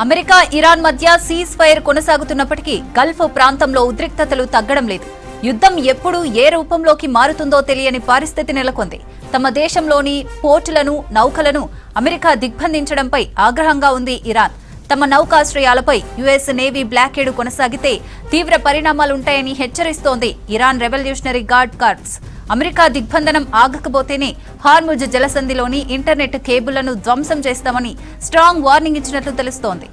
America Iran మధ్య cease fire కొనసాగుతున్నప్పటికీ Gulf ప్రాంతంలో ఉద్రిక్తతలు తగ్గడం లేదు. యుద్ధం ఎప్పుడు ఏ రూపంలోకి మారుతుందో తెలియని పరిస్థితి నెలకొంది. తమ దేశంలోని పోర్టులను, నౌకలను అమెరికా దిగ్బంధించడంపై ఆగ్రహంగా ఉంది ఇరాన్. తమ నౌకాశ్రయాలపై యుఎస్ నేవీ బ్లాకేడ్ కొనసాగితే తీవ్ర పరిణామాలుంటాయని హెచ్చరిస్తోంది Iran revolutionary guard corps. America దిగ్బంధనం ఆగకపోతేనే హార్ముజ్ జలసంధిలోని ఇంటర్నెట్ కేబుళ్లను ధ్వంసం చేస్తామని స్ట్రాంగ్ వార్నింగ్ ఇచ్చినట్లు తెలుస్తోంది.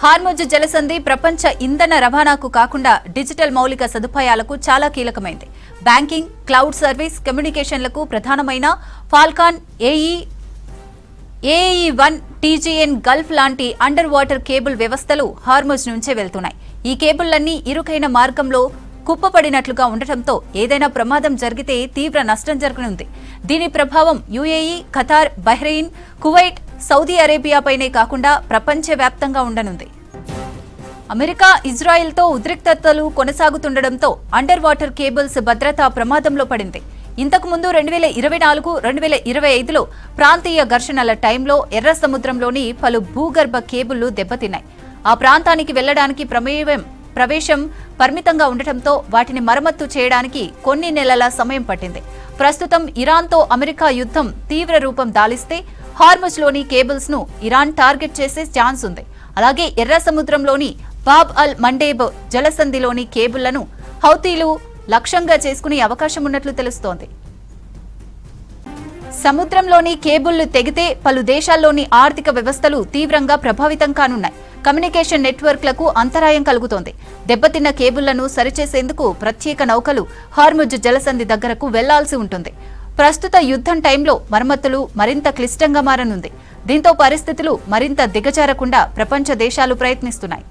హార్ముజ్ జలసంధి ప్రపంచ ఇంధన రవాణాకు కాకుండా డిజిటల్ మౌలిక సదుపాయాలకు చాలా కీలకమైంది. బ్యాంకింగ్, క్లౌడ్ సర్వీస్, కమ్యూనికేషన్లకు ప్రధానమైన ఫాల్కాన్ ఏఈ-1 టీజీఎన్ గల్ఫ్ లాంటి అండర్ వాటర్ కేబుల్ వ్యవస్థలు హార్ముజ్ నుంచే వెళ్తున్నాయి. ఈ కేబుళ్లన్నీ ఇరుకైన మార్గంలో కుప్పపడినట్లుగా ఉండటంతో ఏదైనా ప్రమాదం జరిగితే తీవ్ర నష్టం జరగనుంది. దీని ప్రభావం UAE, Qatar, Bahrain, Kuwait, Saudi అరేబియాపైనే కాకుండా ప్రపంచవ్యాప్తంగా ఉండనుంది. అమెరికా, ఇజ్రాయెల్తో ఉద్రిక్తతలు కొనసాగుతుండటంతో అండర్ వాటర్ కేబుల్స్ భద్రతా ప్రమాదంలో పడింది. ఇంతకుముందు 2024, 2025లో ప్రాంతీయ ఘర్షణల టైంలో ఎర్ర సముద్రంలోని పలు భూగర్భ కేబుళ్లు దెబ్బతిన్నాయి. ఆ ప్రాంతానికి వెళ్లడానికి ప్రవేశం పరిమితంగా ఉండటంతో వాటిని మరమ్మతు చేయడానికి కొన్ని నెలల సమయం పట్టింది. ప్రస్తుతం ఇరాన్తో అమెరికా యుద్ధం తీవ్ర రూపం దాలిస్తే హార్ముజ్లోని కేబుల్స్ ను ఇరాన్ టార్గెట్ చేసే ఛాన్స్ ఉంది. అలాగే ఎర్ర సముద్రంలోని బాబ్ అల్ మండేబ్ జలసంధిలోని కేబుళ్లను హౌతీలు లక్ష్యంగా చేసుకునే అవకాశం ఉన్నట్లు తెలుస్తోంది. సముద్రంలోని కేబుళ్లు తెగితే పలు దేశాల్లోని ఆర్థిక వ్యవస్థలు తీవ్రంగా ప్రభావితం కానున్నాయి. కమ్యూనికేషన్ నెట్వర్క్లకు అంతరాయం కలుగుతోంది. దెబ్బతిన్న కేబుళ్లను సరిచేసేందుకు ప్రత్యేక నౌకలు హార్ముజ్ జలసంధి దగ్గరకు వెళ్లాల్సి ఉంటుంది. ప్రస్తుత యుద్ధం టైంలో మరమ్మతులు మరింత క్లిష్టంగా మారనుంది. దీంతో పరిస్థితులు మరింత దిగజారకుండా ప్రపంచ దేశాలు ప్రయత్నిస్తున్నాయి.